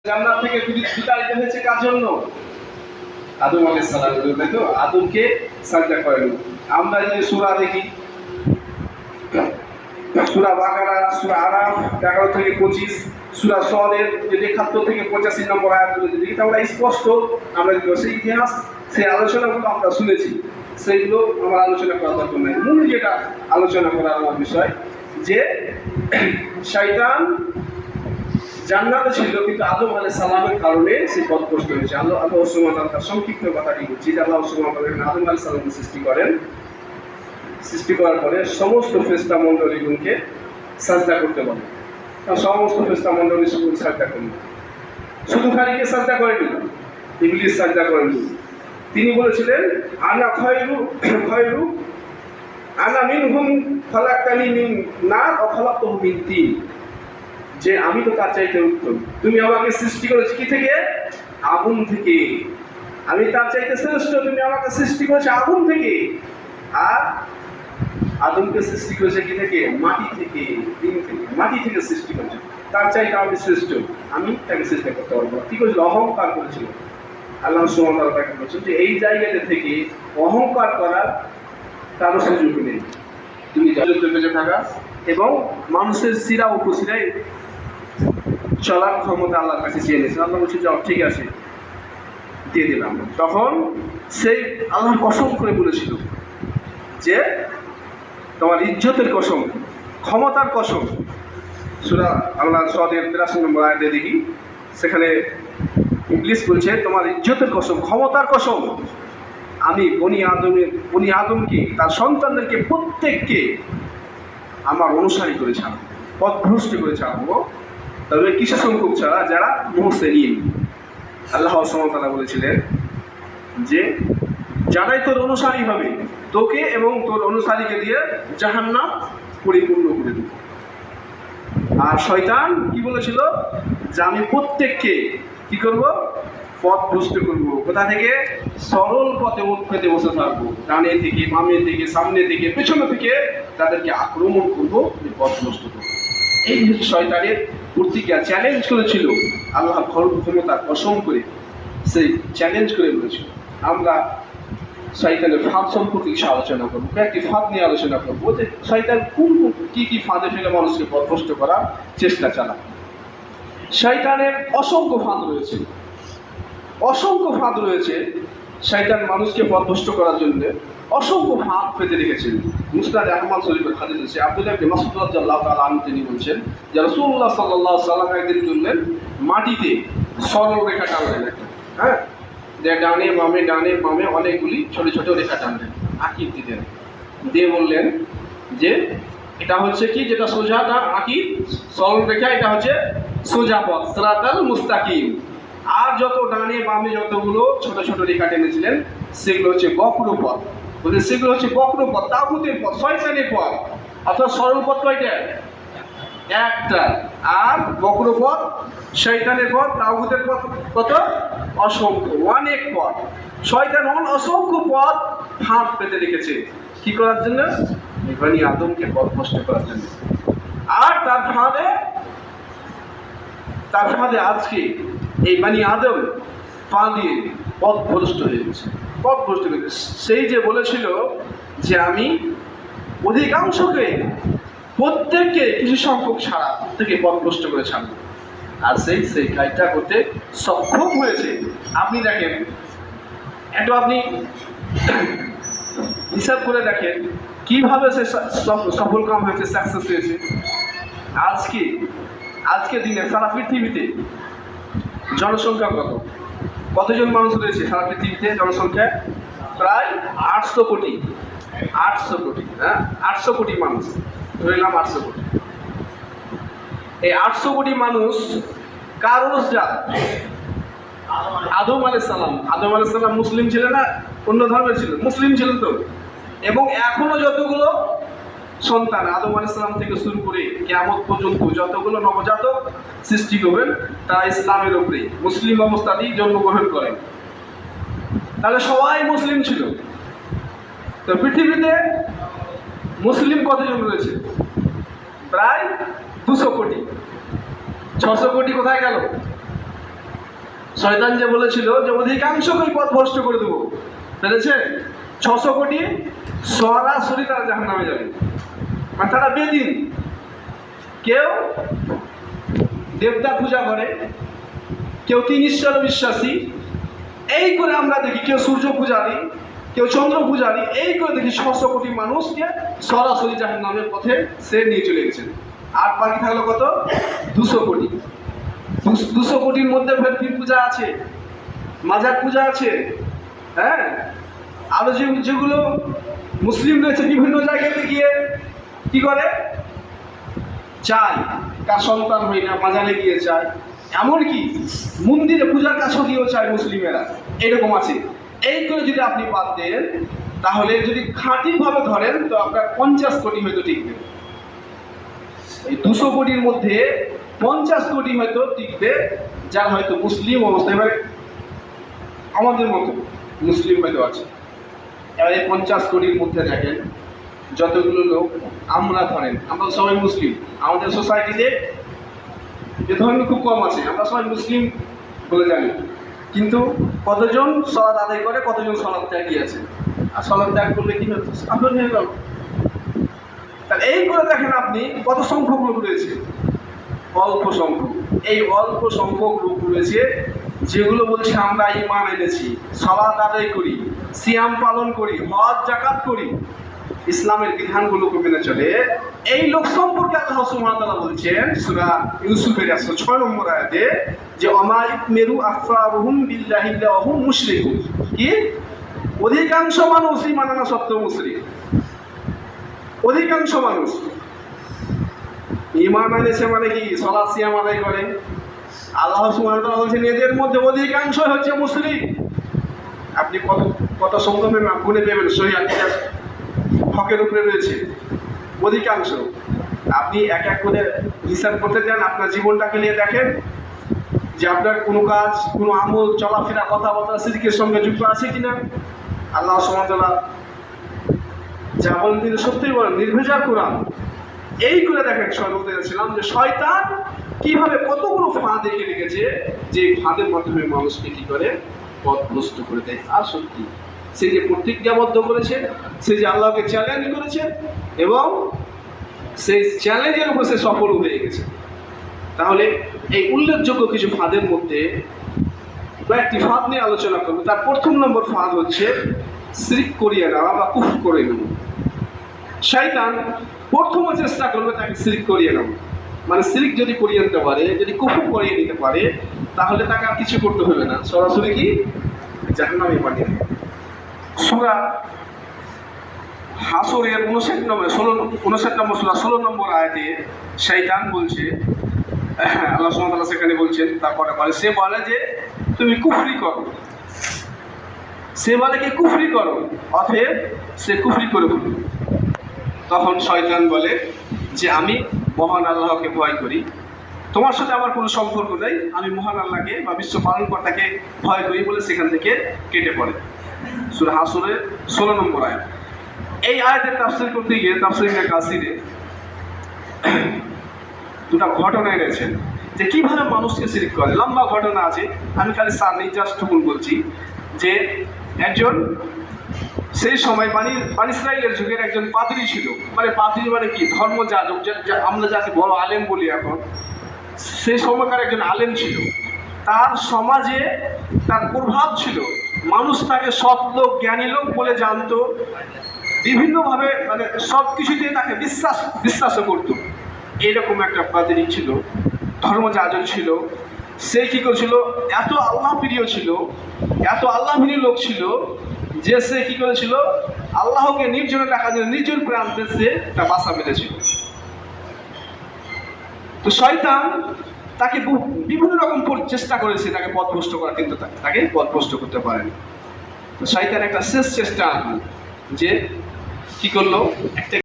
জান্নাত থেকে বিতাড়িত হয়েছে কার জন্য? আদম আলাইহিস সালাম, তাই তো? আদমকে সাজদা করেন। আমরা যে সূরা দেখি, সূরা বাকারা, সূরা আরাফ 11 থেকে 25, সূরা সদের 71 থেকে 85 নম্বর আয়াতগুলো যদি দেখি, তাহলে স্পষ্ট আমরা সেই ইতিহাস, সেই আলোচনাগুলো আমরা শুনেছি, সেইগুলো আমার আলোচনা করার দরকার নাই। মূল যেটা আলোচনা করার আমার বিষয়, যে শয়তান জান্নাতে ছিল, কিন্তু আদম আলাইহিস সালামের কারণে সে পথভ্রষ্ট হয়েছে। আল্লাহ সুবহানাহু ওয়া তাআলা তার সংক্ষিপ্ত কথাটি বলছি, যে আল্লাহ সুবহানাহু ওয়া তাআলা আদম আলাইহিস সালামকে সৃষ্টি করেন। সৃষ্টি করার পরে সমস্ত ফেরেশতা মণ্ডলীগুলোকে সাজদা করতে বলেন। সমস্ত ফেরেশতা মণ্ডলী সাজদা করলেন। শুধু খালিকে সাজদা করেনি, ইবলিস সাজদা করেনি। তিনি বলেছিলেন, আনা খয়রু আনা মিনহুম খালাকতানি মিন নার ওয়া খালাকতাহু মিন তিন, যে আমি তো তার চাইতে উত্তম। তুমি আমাকে সৃষ্টি করেছো কি থেকে? আগুন থেকে। আমি তার চাইতে শ্রেষ্ঠ, তুমি আমাকে সৃষ্টি করেছো আগুন থেকে। আর আদমকে সৃষ্টি করেছে কি থেকে? মাটি থেকে, দিন থেকে, মাটি থেকে সৃষ্টি করেছে। তার চাইতে আমি শ্রেষ্ঠ, আমি তাকে সৃষ্টি করতে পারবো। কি করেছিল? অহংকার করেছিল। আল্লাহ সুবহানাহু ওয়া তাআলা তাকে বলেছেন যে এই জায়গাতে থেকে অহংকার করার কারো সুযোগ নেই। তুমি যত বেঁচে থাকা এবং মানুষের শিরা উপশিরায় চলার ক্ষমতা আল্লাহর কাছে চেয়ে নিয়েছে। আল্লাহ বলছে, যাও, ঠিক আছে, দিয়ে দিলাম। তখন সেই আল্লাহর কসম করে বলেছিল যে তোমার ইজ্জতের কসম, ক্ষমতার কসম। সূরা আল্লাহ সদের 83 নম্বর আয়াতে দেখি, সেখানে ইবলিস বলছে, তোমার ইজ্জতের কসম, ক্ষমতার কসম, আমি বনি আদমকে, তার সন্তানদেরকে প্রত্যেককে আমার অনুসারী করে ছাড়বো, পথভ্রষ্ট করে ছাড়বো, তবে কিছু সংখ্যক ছাড়া, যারা মুহসিন। আল্লাহ সুবহানাহু ওয়া তাআলা বলেছিলেন যে যারাই তোর অনুসারী হবে, তোকে এবং তোর অনুসারীকে দিয়ে জাহান্নাম পরিপূর্ণ করে দেব। আর শয়তান কি বলেছিল? যে আমি প্রত্যেককে কি করব? পথভ্রষ্ট করব। কোথা থেকে? সরল পথে পেতে বসে থাকবো, ডানে থেকে, বামে থেকে, সামনে থেকে, পেছনে থেকে তাদেরকে আক্রমণ করবো, পথভ্রষ্ট করবো। এই হচ্ছে শয়তানের প্রতিজ্ঞা। চ্যালেঞ্জ করেছিল আল্লাহ ক্ষমতার কসম করে, সেই চ্যালেঞ্জ করে বলেছিল। আমরা শয়তানের ফাঁদ সম্পর্কে কিছু আলোচনা করবো, কয়েকটি ফাঁদ নিয়ে আলোচনা করবো, যে শয়তান কোন কি ফাঁদে ফেলে মানুষকে পথভ্রষ্ট করার চেষ্টা চালায়। শয়তানের অসংখ্য ফাঁদ রয়েছে, অসংখ্য ফাঁদ রয়েছে। শয়তান মানুষকে পথভ্রষ্ট করার জন্য অসংখ্য ফাঁদ পেতে রেখেছেন। মুসনাদ আহমদ শরীফের হাদিস আছে, আব্দুল্লাহ ইবনে মাসউদ রাদিয়াল্লাহু তাআলা আনহু তিনি বলছেন যে রাসূলুল্লাহ সাল্লাল্লাহু আলাইহি ওয়াসাল্লাম একদিন চললেন, মাটিতে সরল রেখা টানলেন একটা, হ্যাঁ, ডানে বামে অনেকগুলি ছোট ছোট রেখা টানলেন, আকৃতি দেন, দিয়ে বললেন যে এটা হচ্ছে কি, যেটা সোজাটা আকিদ সরল রেখা, এটা হচ্ছে সোজা পথ, সিরাতাল মুস্তাকিম। আর যত ডানে বামে যতগুলো ছোট ছোট রেখা টেনেছিলেন, সেগুলো হচ্ছে বক্র পথ। বলতে সেগুলো হচ্ছে বক্র পথ, তাগুতের পথ, শয়তানের পথ। অর্থাৎ সরল পথ কয়টা? একটা। আর বক্র পথ, শয়তানের পথ, তাগুতের পথ কত? অসংখ্য, অনেক পথ। শয়তান অসংখ্য পথ ফাঁদ পেতে রেখেছে, কি করার জন্য? বনি আদমকে পথভ্রষ্ট করার জন্য। আর তার ফাঁদে আজকে এই বনি আদম পা দিয়ে পথভ্রষ্ট হয়ে গেছে, পথভ্রষ্ট হয়ে গেছে। সেই যে বলেছিল যে আমি অধিকাংশকে, প্রত্যেককে কিছু সংখ্যক ছাড়া প্রত্যেকে পথভ্রষ্ট করে ছাড়বো, আর সেই কাজটা করতে সক্ষম হয়েছে। আপনি দেখেন, একটু আপনি হিসাব করে দেখেন কিভাবে সে সফল কাম হয়েছে, সাকসেস হয়েছে। আজকে দিনে সারা পৃথিবীতে জনসংখ্যা কতজন মানুষ রয়েছে সারা পৃথিবীতে? জনসংখ্যা প্রায় 800 কোটি। 800 কোটি, হ্যাঁ, 800 কোটি মানুষ, ধরলাম 800 কোটি। এই 800 কোটি মানুষ কার অনুসারী? আদম আলাইহিস সালাম। আদম আলাইহিস সালাম মুসলিম ছিলেন না অন্য ধর্মের ছিল? মুসলিম ছিলেন তো। এবং এখনো যতগুলো সন্তান আদম আলাইহিস সালাম থেকে শুরু করে কিয়ামত পর্যন্ত যতগুলো নবজাতক সৃষ্টি করবেন, তারা ইসলামের উপরে মুসলিম অবস্থাতেই জন্মগ্রহণ করেন। তাহলে সবাই মুসলিম ছিল। তো পৃথিবীতে মুসলিম কতজন রয়েছে? প্রায় 200 কোটি। 600 কোটি কোথায় গেল? শয়তান যে বলেছিল যে অধিকাংশকেই পথ ভ্রষ্ট করে দেবো, পেরেছে? 600 কোটি সরাসরি তারা জাহান্নামে যাবে। মানে তারা বেদিন, কেউ দেবতা পূজা করে, কেউ তিন ঈশ্বর বিশ্বাসী, এই করে আমরা দেখি, কেউ সূর্য পূজারী, কেউ চন্দ্র পূজারী, এই করে দেখি 600 কোটি মানুষকে সরাসরি জাহান্নামের পথে সে নিয়ে চলে গেছেন। আর বাকি থাকলো কত? 200 কোটি। 200 কোটির মধ্যে ফের পীর পূজা আছে, মাজার পূজা আছে, হ্যাঁ, আরো যেগুলো মুসলিম রয়েছে বিভিন্ন জায়গাতে গিয়ে কি করে, চায় কার সন্তান হয় না, মাজারে গিয়ে চায়, এমনকি মন্দিরে পূজার কাছেও গিয়েও চায় মুসলিমেরা, এরকম আছে। এই করে যদি আপনি বাদ দেন, তাহলে যদি খাঁটিভাবে ধরেন তো আপনার 50 কোটি হয়তো টিকবে। এই 200 কোটির মধ্যে 50 কোটি হয়তো টিকবে যারা হয়তো মুসলিম অবস্থায়, এবারে আমাদের মতো মুসলিম হয়তো আছে। এবার এই 50 কোটির মধ্যে দেখেন যতগুলো লোক, আমরা ধরেন আমরা সবাই মুসলিম, আমাদের সোসাইটিতে এ ধরনের খুব কম আছে, আমরা সবাই মুসলিম বলে জানি, কিন্তু কতজন সালাত আদায় করে, কতজন সালাত ত্যাগী আছে? আর সালাত ত্যাগ করলে কি হচ্ছে? কাফের হয়ে গেল। তাহলে এই করে দেখেন আপনি কত সংখ্যক লোক রয়েছে, অল্প সংখ্যক। এই অল্প সংখ্যক লোক রয়েছে যেগুলো বলছে আমরা ঈমান এনেছি, সালাত আদায় করি, সিয়াম পালন করি, হজ জাকাত করি, ইসলামের বিধানগুলোকে মেনে চলে। এই লোক সম্পর্কে আল্লাহ সুবহানাহু ওয়া তাআলা বলছেন সূরা ইউসুফের 106 নম্বর আয়াতে যে ওমা ইকমিরু আফসারুহুম বিল্লাহি ওয়া হুম মুশরিকুন, কি অধিকাংশ মানুষ ঈমান আনা সত্ত্বেও মুশরিক। অধিকাংশ মানুষ ঈমান এনেছে মানে কি সালাত সিয়াম আদায় করে, আল্লাহ সুবহানাহু ওয়া তাআলা বলছেন এদের মধ্যে অধিকাংশ হচ্ছে মুশরিক। আপনি কত কত সংখ্যক গুণে পেবেন সহিহ হাদিস হকের উপরে রয়েছে অধিকাংশ। আপনি এক এক করে হিসাব করতে যান, আপনার জীবনটাকে নিয়ে দেখেন যে আপনার কোনো কাজ, কোনো আমল, চলাফেরা, কথাবার্তা শিরকের সঙ্গে যুক্ত আছে কিনা। আল্লাহ সুবহানাহু ওয়া তাআলা যা বলেন তিনি সত্যিই বলেন, নির্ভেজাল কোরআন। এই করে দেখেন বলতেছিলাম যে শয়তান কিভাবে কতগুলো ফাঁদ এঁকে রেখেছে, যে ফাঁদের মাধ্যমে মানুষকে কি করে পথভ্রষ্ট করে দেয়। আর সত্যি সে যে প্রতিজ্ঞাবদ্ধ করেছে, সে যে আল্লাহকে চ্যালেঞ্জ করেছে এবং সেই চ্যালেঞ্জের উপর সে সফল হয়ে গেছে। তাহলে এই উল্লেখযোগ্য কিছু ফাঁদের মধ্যে কয়েকটি ফাঁদ নিয়ে আলোচনা করবো। তার প্রথম নম্বর ফাঁদ হচ্ছে শিরক করিয়ে নেওয়া বা কুফর করে নেওয়া। শয়তান প্রথমে চেষ্টা করবে তাকে শিরক করিয়ে নেওয়া, মানে শিরক যদি করিয়ে নিতে পারে, যদি কুফর করিয়ে নিতে পারে, তাহলে তাকে আর কিছু করতে হবে না, সরাসরি কি জাহান্নামে পাঠিয়ে দেবে। সূরা হাসরের 59 নম্বর সূরা 16 নম্বর আয়াতে শয়তান বলছে, আল্লাহ সুবহানাহু ওয়া তাআলা সেখানে বলছেন, তারপরে বলে সে বলে যে তুমি কুফরি করো, সে বলে কি কুফরি করো, অতএব সে কুফরি করে ফেলো। তখন শয়তান বলে যে আমি মহান আল্লাহকে ভয় করি, তোমার সাথে আমার কোনো সম্পর্ক নেই, আমি মহান আল্লাহকে বা বিশ্ব পালনকর্তাকে ভয় করি বলে সেখান থেকে কেটে পড়ে। সূরা হাসরের 16 নম্বর আয়াত। এই আয়াতের তাফসীর করতে গিয়ে তাফসীর ইবনে কাসিরে দুটা ঘটনা এনেছেন যে কিভাবে মানুষকে শিরক করে। লম্বা ঘটনা আছে, আমি খালি জাস্টটুকু বলছি যে একজন সেই সময় বানি ইসরাইলের যুগের একজন পাদ্রী ছিল, মানে পাদ্রী মানে কি ধর্মযাজক, আমরা যাকে বড় আলেম বলি এখন, সেই সময়কার একজন আলেম ছিল। তার সমাজে তার প্রভাব ছিল, মানুষ তাকে সৎ লোক, জ্ঞানী লোক বলে জানতো, বিভিন্নভাবে মানে সব কিছুতে তাকে বিশ্বাসও করতো। এইরকম একটা পাদ্রী ছিল, ধর্মযাজক ছিল। সে কি করেছিল, এত আল্লাহ প্রিয় ছিল, এত আল্লাহ ভীরু লোক ছিল যে সে কি করেছিল, আল্লাহকে নির্জনে রাখার জন্য নিজের প্রান্তে সে একটা বাসা বেঁধেছিল। তো শয়তান তাকে বিভিন্ন রকম চেষ্টা করেছে তাকে পথভ্রষ্ট করা, কিন্তু তাকে পথভ্রষ্ট করতে পারেনি। তো শয়তান একটা শেষ চেষ্টা যে কি করলো, একটা